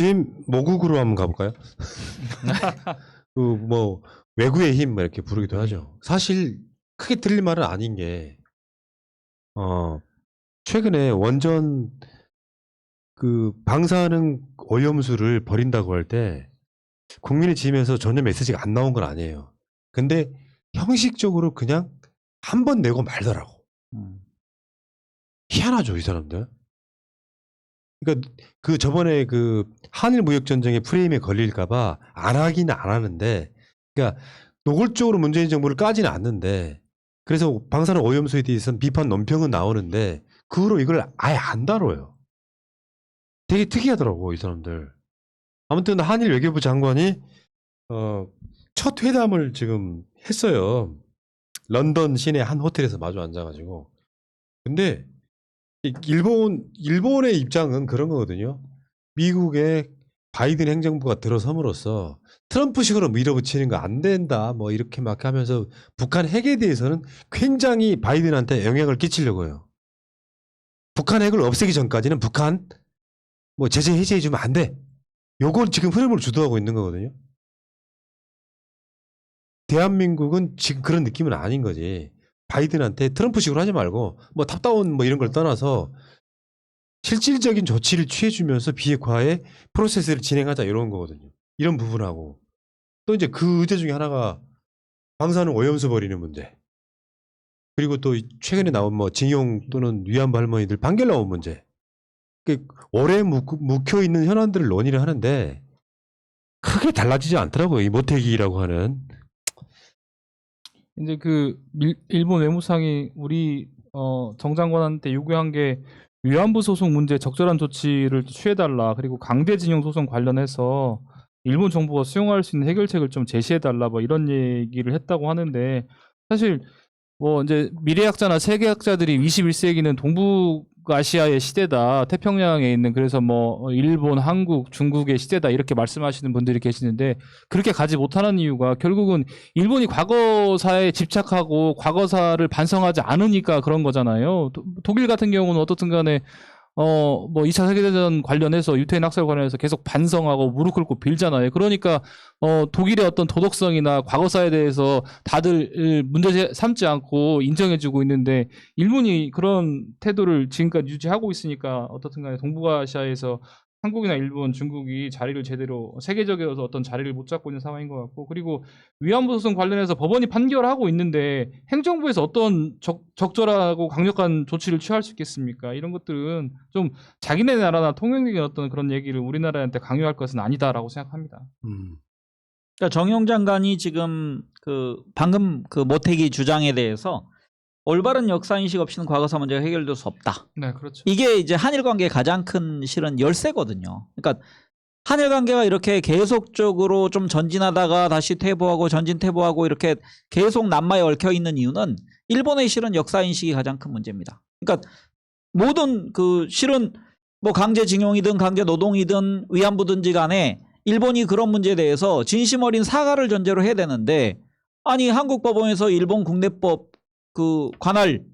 지금 모국으로 한번 가볼까요? 그 뭐 외구의 힘 이렇게 부르기도 하죠. 사실 크게 틀린 말은 아닌 게 최근에 원전 그 방사능 오염수를 버린다고 할 때 국민의 지임에서 전혀 메시지가 안 나온 건 아니에요. 근데 형식적으로 그냥 한 번 내고 말더라고. 희한하죠, 이 사람들. 그러니까 그 저번에 그 한일 무역 전쟁의 프레임에 걸릴까봐 안 하기는 안 하는데, 그러니까 노골적으로 문재인 정부를 까지는 않는데, 그래서 방사능 오염수에 대해서는 비판 논평은 나오는데 그 후로 이걸 아예 안 다뤄요. 되게 특이하더라고 이 사람들. 아무튼 한일 외교부 장관이 첫 회담을 지금 했어요. 런던 시내 한 호텔에서 마주 앉아가지고. 근데 일본의 입장은 그런 거거든요. 미국의 바이든 행정부가 들어섬으로써 트럼프식으로 밀어붙이는 거 안 된다. 뭐 이렇게 막 하면서 북한 핵에 대해서는 굉장히 바이든한테 영향을 끼치려고 해요. 북한 핵을 없애기 전까지는 북한 뭐 제재 해제해 주면 안 돼. 요걸 지금 흐름을 주도하고 있는 거거든요. 대한민국은 지금 그런 느낌은 아닌 거지. 바이든한테 트럼프식으로 하지 말고 뭐 탑다운 뭐 이런 걸 떠나서 실질적인 조치를 취해주면서 비핵화의 프로세스를 진행하자 이런 거거든요. 이런 부분하고 또 이제 그 의제 중에 하나가 방사능 오염수 버리는 문제. 그리고 또 최근에 나온 뭐 징용 또는 위안부 할머니들 판결 나온 문제. 오래 묵혀 있는 현안들을 논의를 하는데 크게 달라지지 않더라고요. 이 모태기라고 하는. 이제 그 일본 외무상이 우리 정 장관한테 요구한 게 위안부 소송 문제 적절한 조치를 취해달라. 그리고 강제징용 소송 관련해서 일본 정부가 수용할 수 있는 해결책을 좀 제시해달라. 뭐 이런 얘기를 했다고 하는데 사실 뭐 이제 미래학자나 세계학자들이 21세기는 동북아시아의 시대다. 태평양에 있는 그래서 뭐 일본, 한국, 중국의 시대다 이렇게 말씀하시는 분들이 계시는데 그렇게 가지 못하는 이유가 결국은 일본이 과거사에 집착하고 과거사를 반성하지 않으니까 그런 거잖아요. 독일 같은 경우는 어떻든 간에 뭐 2차 세계대전 관련해서 유태인 학살 관련해서 계속 반성하고 무릎 꿇고 빌잖아요. 그러니까 독일의 어떤 도덕성이나 과거사에 대해서 다들 문제 삼지 않고 인정해주고 있는데 일본이 그런 태도를 지금까지 유지하고 있으니까 어떻든 간에 동북아시아에서 한국이나 일본, 중국이 자리를 제대로 세계적으로 어떤 자리를 못 잡고 있는 상황인 것 같고 그리고 위안부 소송 관련해서 법원이 판결하고 있는데 행정부에서 어떤 적절하고 강력한 조치를 취할 수 있겠습니까? 이런 것들은 좀 자기네 나라나 통용적인 어떤 그런 얘기를 우리나라한테 강요할 것은 아니다라고 생각합니다. 그러니까 정용 장관이 지금 방금 그 모태기 주장에 대해서 올바른 역사인식 없이는 과거사 문제가 해결될 수 없다. 네, 그렇죠. 이게 이제 한일 관계의 가장 큰 실은 열쇠거든요. 그러니까 한일 관계가 이렇게 계속적으로 좀 전진하다가 다시 퇴보하고 전진 퇴보하고 이렇게 계속 남마에 얽혀 있는 이유는 일본의 실은 역사인식이 가장 큰 문제입니다. 그러니까 모든 그 실은 뭐 강제징용이든 강제노동이든 위안부든지 간에 일본이 그런 문제에 대해서 진심 어린 사과를 전제로 해야 되는데 아니 한국 법원에서 일본 국내법 그 관할을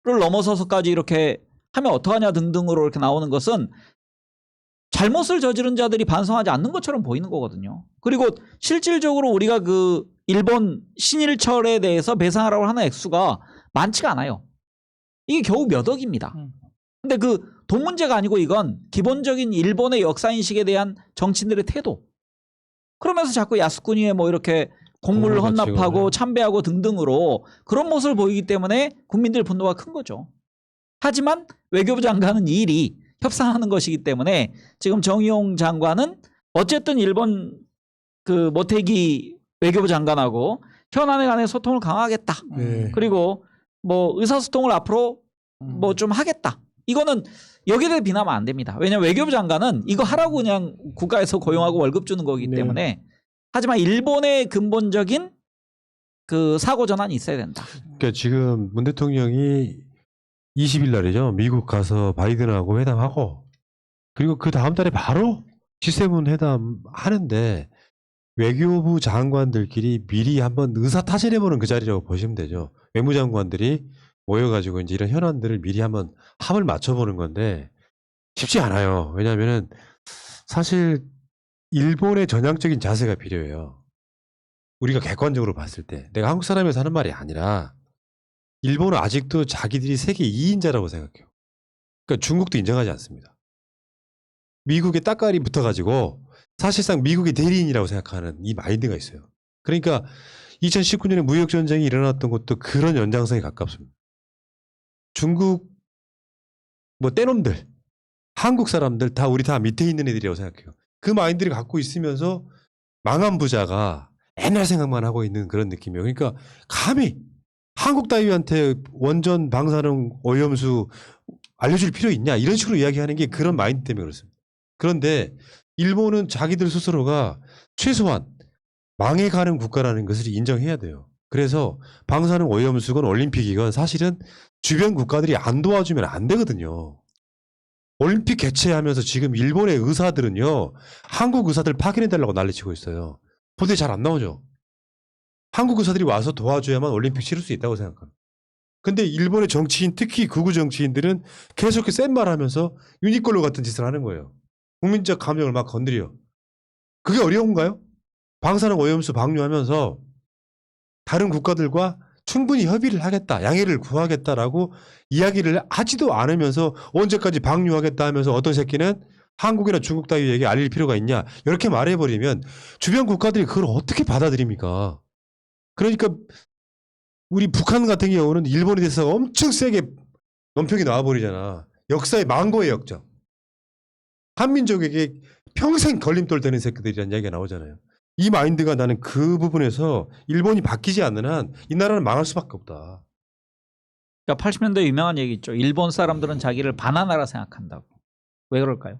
넘어서서까지 이렇게 하면 어떡하냐 등등으로 이렇게 나오는 것은 잘못을 저지른 자들이 반성하지 않는 것처럼 보이는 거거든요. 그리고 실질적으로 우리가 그 일본 신일철에 대해서 배상하라고 하는 액수가 많지가 않아요. 이게 겨우 몇 억입니다. 근데 그 돈 문제가 아니고 이건 기본적인 일본의 역사인식에 대한 정치인들의 태도. 그러면서 자꾸 야스쿠니에 뭐 이렇게 공물을 헌납하고 참배하고 등등으로 그런 모습을 보이기 때문에 국민들 분노가 큰 거죠. 하지만 외교부 장관은 이 일이 협상하는 것이기 때문에 지금 정의용 장관은 어쨌든 일본 그 모태기 외교부 장관하고 현안에 관해 소통을 강화하겠다. 그리고 뭐 의사소통을 앞으로 뭐 좀 하겠다. 이거는 여기에 대해 비난하면 안 됩니다. 왜냐하면 외교부 장관은 이거 하라고 그냥 국가에서 고용하고 월급 주는 거기 때문에 하지만 일본의 근본적인 그 사고 전환이 있어야 된다. 그러니까 지금 문 대통령이 20일 날이죠. 미국 가서 바이든하고 회담하고 그리고 그 다음 달에 바로 G7 회담 하는데 외교부 장관들끼리 미리 한번 의사타진해보는 그 자리라고 보시면 되죠. 외무장관들이 모여가지고 이제 이런 현안들을 미리 한번 합을 맞춰보는 건데 쉽지 않아요. 왜냐하면은 사실 일본의 전향적인 자세가 필요해요. 우리가 객관적으로 봤을 때 내가 한국 사람이어서 하는 말이 아니라 일본은 아직도 자기들이 세계 2인자라고 생각해요. 그러니까 중국도 인정하지 않습니다. 미국의 따까리 붙어가지고 사실상 미국의 대리인이라고 생각하는 이 마인드가 있어요. 그러니까 2019년에 무역전쟁이 일어났던 것도 그런 연장성에 가깝습니다. 중국 뭐 떼놈들, 한국 사람들 다 우리 다 밑에 있는 애들이라고 생각해요. 그 마인드를 갖고 있으면서 망한 부자가 옛날 생각만 하고 있는 그런 느낌이에요. 그러니까 감히 한국 따위한테 원전 방사능 오염수 알려줄 필요 있냐 이런 식으로 이야기하는 게 그런 마인드 때문에 그렇습니다. 그런데 일본은 자기들 스스로가 최소한 망해가는 국가라는 것을 인정해야 돼요. 그래서 방사능 오염수건 올림픽이건 사실은 주변 국가들이 안 도와주면 안 되거든요. 올림픽 개최하면서 지금 일본의 의사들은요, 한국 의사들 파견해달라고 난리치고 있어요. 보도에 잘 안 나오죠. 한국 의사들이 와서 도와줘야만 올림픽 치를 수 있다고 생각합니다. 근데 일본의 정치인, 특히 극우 정치인들은 계속 센 말 하면서 유니콜로 같은 짓을 하는 거예요. 국민적 감정을 막 건드려. 그게 어려운가요? 방사능 오염수 방류하면서 다른 국가들과 충분히 협의를 하겠다, 양해를 구하겠다라고 이야기를 하지도 않으면서 언제까지 방류하겠다 하면서 어떤 새끼는 한국이나 중국 따위에게 알릴 필요가 있냐 이렇게 말해버리면 주변 국가들이 그걸 어떻게 받아들입니까? 그러니까 우리 북한 같은 경우는 일본에 대해서 엄청 세게 논평이 나와버리잖아. 역사의 망고의 역적. 한민족에게 평생 걸림돌 되는 새끼들이라는 이야기가 나오잖아요. 이 마인드가 나는 그 부분에서 일본이 바뀌지 않는 한 이 나라는 망할 수밖에 없다. 그러니까 80년대 유명한 얘기 있죠. 일본 사람들은 자기를 바나나라 생각한다고. 왜 그럴까요?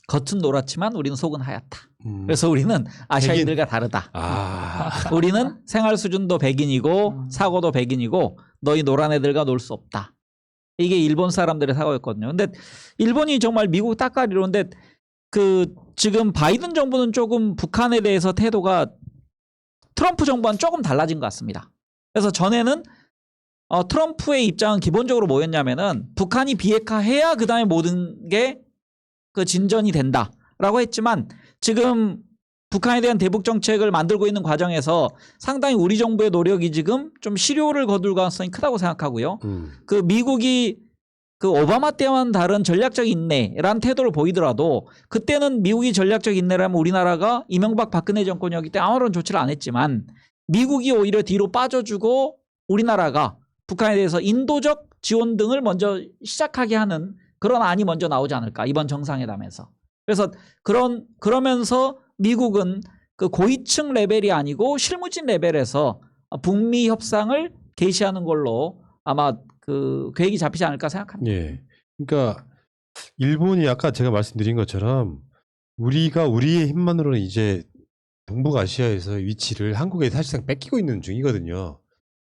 겉은 노랗지만 우리는 속은 하얗다. 그래서 우리는 아시아인들과 다르다. 우리는 생활 수준도 백인이고 사고도 백인이고 너희 노란 애들과 놀 수 없다. 이게 일본 사람들의 사고였거든요. 근데 일본이 정말 미국 따까리로인데 그 지금 바이든 정부는 조금 북한에 대해서 태도가 트럼프 정부와는 조금 달라진 것 같습니다. 그래서 전에는 트럼프의 입장은 기본적으로 뭐였냐면은 북한이 비핵화해야 그 다음에 모든 게 그 진전이 된다라고 했지만 지금 북한에 대한 대북 정책을 만들고 있는 과정에서 상당히 우리 정부의 노력이 지금 좀 실효를 거둘 가능성이 크다고 생각하고요. 그 미국이 그 오바마 때와는 다른 전략적 인내라는 태도를 보이더라도 그때는 미국이 전략적 인내라면 우리나라가 이명박 박근혜 정권이었기 때문에 아무런 조치를 안 했지만 미국이 오히려 뒤로 빠져주고 우리나라가 북한에 대해서 인도적 지원 등을 먼저 시작하게 하는 그런 안이 먼저 나오지 않을까 이번 정상회담에서. 그래서 그러면서 미국은 그 고위층 레벨이 아니고 실무진 레벨에서 북미 협상을 개시하는 걸로 아마 그 계획이 잡히지 않을까 생각합니다. 예. 그러니까 일본이 아까 제가 말씀드린 것처럼 우리가 우리의 힘만으로는 이제 동북아시아에서 위치를 한국에 사실상 뺏기고 있는 중이거든요.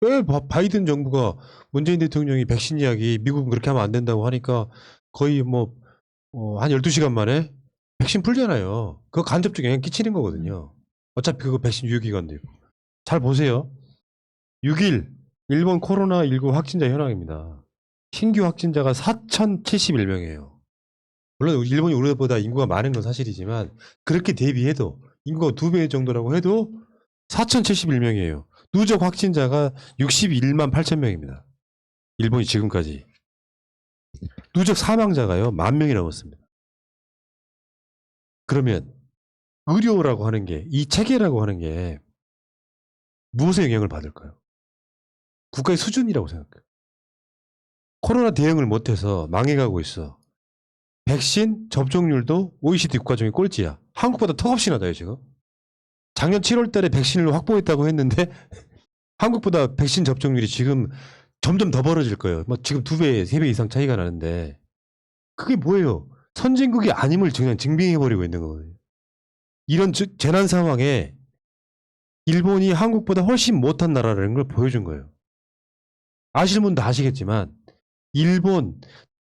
왜 바이든 정부가 문재인 대통령이 백신 이야기 미국은 그렇게 하면 안 된다고 하니까 거의 한 12시간 만에 백신 풀잖아요. 그거 간접적 영향 끼치는 거거든요. 어차피 그거 백신 유효기간도 있고. 잘 보세요. 6일 일본 코로나19 확진자 현황입니다. 신규 확진자가 4,071명이에요. 물론 일본이 우리보다 인구가 많은 건 사실이지만 그렇게 대비해도 인구가 2배 정도라고 해도 4,071명이에요. 누적 확진자가 61만 8천 명입니다. 일본이 지금까지. 누적 사망자가요 10,000명이 넘었습니다. 그러면 의료라고 하는 게, 이 체계라고 하는 게 무엇에 영향을 받을까요? 국가의 수준이라고 생각해요. 코로나 대응을 못해서 망해가고 있어. 백신 접종률도 OECD 국가 중에 꼴찌야. 한국보다 턱없이 낮아요 지금. 작년 7월 달에 백신을 확보했다고 했는데 한국보다 백신 접종률이 지금 점점 더 벌어질 거예요. 지금 2배, 3배 이상 차이가 나는데 그게 뭐예요? 선진국이 아님을 그냥 증빙해버리고 있는 거거든요. 이런 재난 상황에 일본이 한국보다 훨씬 못한 나라라는 걸 보여준 거예요. 아시는 분도 아시겠지만 일본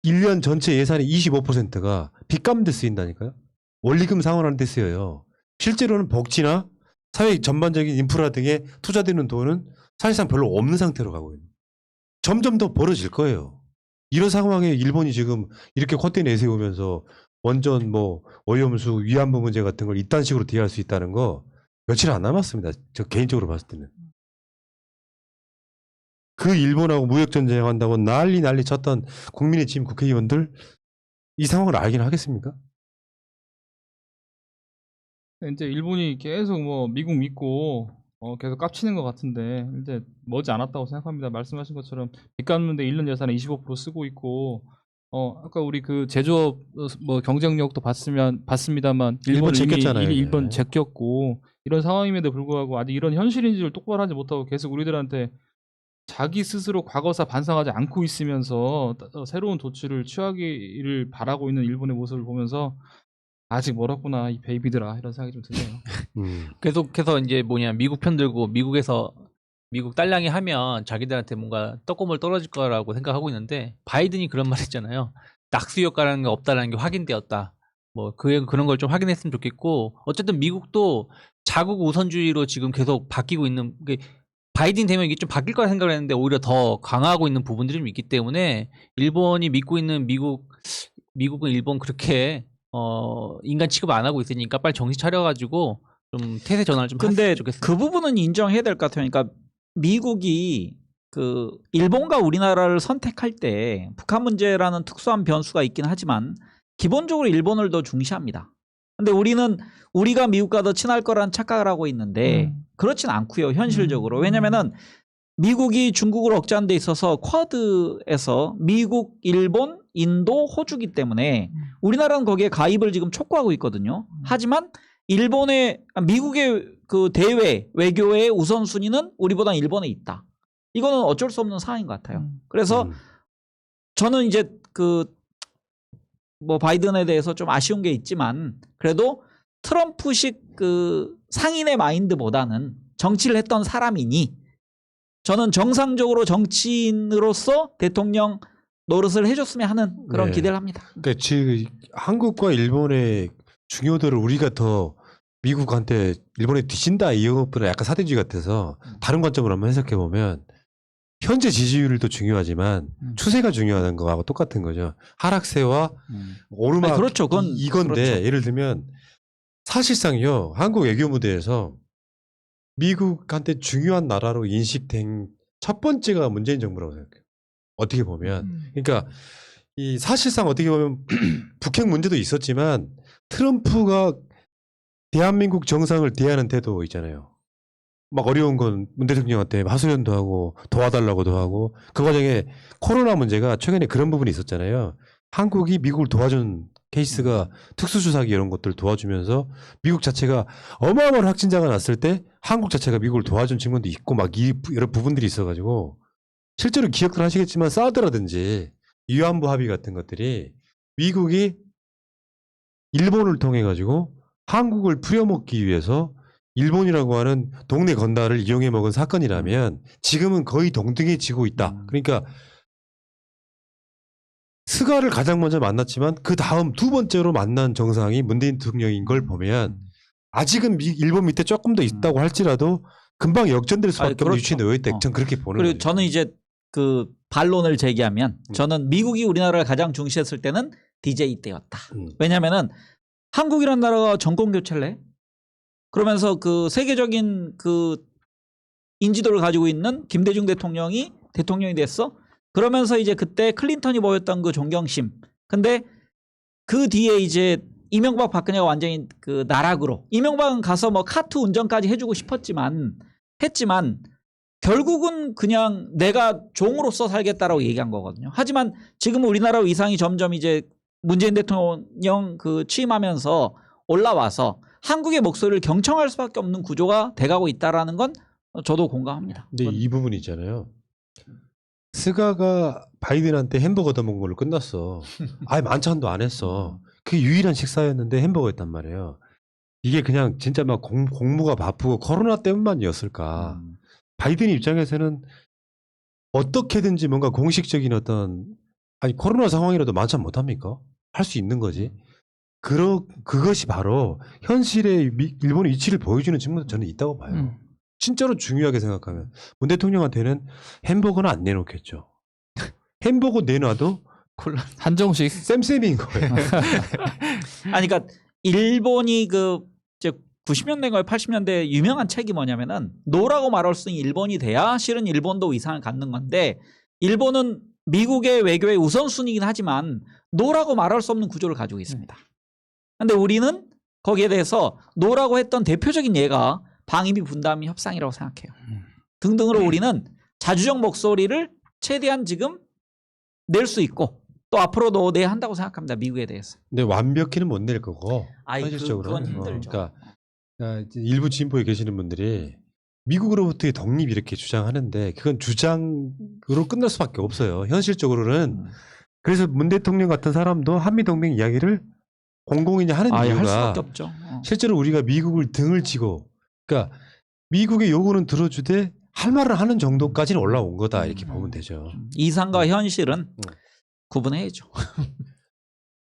1년 전체 예산의 25%가 빚갚는 데 쓰인다니까요. 원리금 상환하는 데 쓰여요. 실제로는 복지나 사회 전반적인 인프라 등에 투자되는 돈은 사실상 별로 없는 상태로 가고 있는. 점점 더 벌어질 거예요. 이런 상황에 일본이 지금 이렇게 콧대 내세우면서 원전 뭐 오염수 위안부 문제 같은 걸 이딴 식으로 대할 수 있다는 거 며칠 안 남았습니다. 저 개인적으로 봤을 때는. 그 일본하고 무역 전쟁한다고 난리 쳤던 국민의 지금 국회의원들 이 상황을 알긴 하겠습니까? 이제 일본이 계속 뭐 미국 믿고 계속 깝치는 것 같은데 이제 머지 않았다고 생각합니다. 말씀하신 것처럼 빚 갚는데 1년 예산에 25% 쓰고 있고 아까 우리 그 제조업 뭐 경쟁력도 봤습니다만 일본 일본 이미 제꼈잖아요, 이제. 일본 제꼈고 이런 상황임에도 불구하고 아직 이런 현실인지를 똑바로 하지 못하고 계속 우리들한테 자기 스스로 과거사 반성하지 않고 있으면서 새로운 조치를 취하기를 바라고 있는 일본의 모습을 보면서 아직 멀었구나 이 베이비들아 이런 생각이 좀 드네요. 계속해서 이제 미국 편 들고 미국에서 미국 딸랑이 하면 자기들한테 뭔가 떡고물 떨어질 거라고 생각하고 있는데 바이든이 그런 말 했잖아요. 낙수 효과라는 게 없다라는 게 확인되었다. 뭐 그런 걸 좀 확인했으면 좋겠고 어쨌든 미국도 자국 우선주의로 지금 계속 바뀌고 있는 바이든 되면 이게 좀 바뀔 거라 생각을 했는데 오히려 더 강화하고 있는 부분들이 좀 있기 때문에 일본이 믿고 있는 미국은 일본 그렇게 인간 취급 안 하고 있으니까 빨리 정신 차려가지고 좀 태세 전환을 좀 근데 했으면 좋겠습니다. 그 부분은 인정해야 될 것 같아요. 그러니까 미국이 그 일본과 우리나라를 선택할 때 북한 문제라는 특수한 변수가 있긴 하지만 기본적으로 일본을 더 중시합니다. 근데 우리가 미국과 더 친할 거라는 착각을 하고 있는데 그렇진 않고요. 현실적으로. 왜냐면은 미국이 중국을 억제하는 데 있어서 쿼드에서 미국, 일본, 인도, 호주기 때문에 우리나라는 거기에 가입을 지금 촉구하고 있거든요. 하지만 미국의 그 대외 외교의 우선순위는 우리보다 일본에 있다. 이거는 어쩔 수 없는 상황인 것 같아요. 그래서 저는 이제 뭐 바이든에 대해서 좀 아쉬운 게 있지만 그래도 트럼프식 그 상인의 마인드보다는 정치를 했던 사람이니 저는 정상적으로 정치인으로서 대통령 노릇을 해줬으면 하는 그런 네. 기대를 합니다. 그러니까 지금 한국과 일본의 중요도를 우리가 더 미국한테 일본에 뒤진다 이것보다 약간 사대주의 같아서 다른 관점으로 한번 해석해 보면 현재 지지율도 중요하지만 추세가 중요한 거하고 똑같은 거죠. 하락세와 오르막 아니, 그렇죠. 그건 이건데 그렇죠. 예를 들면 사실상요 한국 외교 무대에서 미국한테 중요한 나라로 인식된 첫 번째가 문재인 정부라고 생각해요. 어떻게 보면 그러니까 이 사실상 어떻게 보면 북핵 문제도 있었지만 트럼프가 대한민국 정상을 대하는 태도 있잖아요. 막 어려운 건 문 대통령한테 하소연도 하고 도와달라고도 하고 그 과정에 코로나 문제가 최근에 그런 부분이 있었잖아요. 한국이 미국을 도와준 케이스가 특수조사기 이런 것들을 도와주면서 미국 자체가 어마어마한 확진자가 났을 때 한국 자체가 미국을 도와준 측면도 있고 막 여러 부분들이 있어가지고 실제로 기억들 하시겠지만 사드라든지 위안부 합의 같은 것들이 미국이 일본을 통해 가지고 한국을 부려먹기 위해서 일본이라고 하는 동네 건달을 이용해 먹은 사건이라면 지금은 거의 동등해지고 있다. 그러니까 스가를 가장 먼저 만났지만 그 다음 두 번째로 만난 정상이 문재인 대통령인 걸 보면 아직은 일본 밑에 조금 더 있다고 할지라도 금방 역전될 수밖에 없는 그렇죠. 위치에 놓여 있다. 전 그렇게 보는 그리고 거죠. 저는 이제 그 반론을 제기하면 저는 미국이 우리나라를 가장 중시했을 때는 DJ 때였다. 왜냐면은 한국이라는 나라가 정권 교체를 해. 그러면서 그 세계적인 그 인지도를 가지고 있는 김대중 대통령이 됐어. 그러면서 이제 그때 클린턴이 보였던 그 존경심. 근데 그 뒤에 이제 이명박 박근혜가 완전히 그 나락으로. 이명박은 가서 뭐 카트 운전까지 해주고 했지만 결국은 그냥 내가 종으로서 살겠다라고 얘기한 거거든요. 하지만 지금 우리나라 위상이 점점 이제 문재인 대통령 그 취임하면서 올라와서 한국의 목소리를 경청할 수밖에 없는 구조가 돼가고 있다라는 건 저도 공감합니다. 근데 이 부분 있잖아요. 스가가 바이든한테 햄버거 얻어먹은 걸로 끝났어. 아예 만찬도 안 했어. 그게 유일한 식사였는데 햄버거였단 말이에요. 이게 그냥 진짜 막 공무가 바쁘고 코로나 때문만이었을까. 바이든 입장에서는 어떻게든지 뭔가 공식적인 코로나 상황이라도 만찬 못합니까? 할 수 있는 거지. 그것이 바로 현실의 일본의 위치를 보여주는 측면도 저는 있다고 봐요. 진짜로 중요하게 생각하면 문 대통령한테는 햄버거는 안 내놓겠죠. 햄버거 내놔도 한정식. 쌤쌤인 거예요. 아니 그러니까 일본이 그 이제 90년대인가요 80년대 유명한 책이 뭐냐면은 노라고 말할 수 있는 일본이 돼야 실은 일본도 위상을 갖는 건데 일본은 미국의 외교의 우선순위이긴 하지만 노라고 말할 수 없는 구조를 가지고 있습니다. 근데 우리는 거기에 대해서 노라고 했던 대표적인 예가 방위비 분담 협상이라고 생각해요. 등등으로 우리는 자주적 목소리를 최대한 지금 낼 수 있고 또 앞으로도 내야 한다고 생각합니다. 미국에 대해서. 근데 완벽히는 못 낼 거고 현실적으로. 그건 힘들죠. 그러니까 일부 진보에 계시는 분들이 미국으로부터의 독립 이렇게 주장하는데 그건 주장으로 끝날 수밖에 없어요. 현실적으로는 그래서 문 대통령 같은 사람도 한미동맹 이야기를 공공연히 하는 할 이유가 수밖에 없죠. 실제로 우리가 미국을 등을 치고 그러니까 미국의 요구는 들어주되 할 말을 하는 정도까지는 올라온 거다 이렇게 보면 되죠. 이상과 현실은 구분해야죠.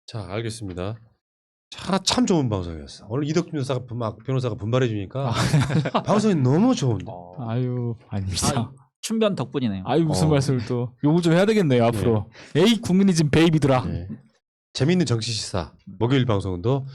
자, 알겠습니다. 참 좋은 방송이었어. 오늘 이덕준 변호사가 분발해 주니까 방송이 너무 좋은데. 아유, 아닙니다. 춘변 덕분이네요. 아유, 무슨 말씀을 또 요구 좀 해야 되겠네요, 앞으로. 에이, 국민이즘 베이비들아. 재미있는 정치 시사 목요일 방송도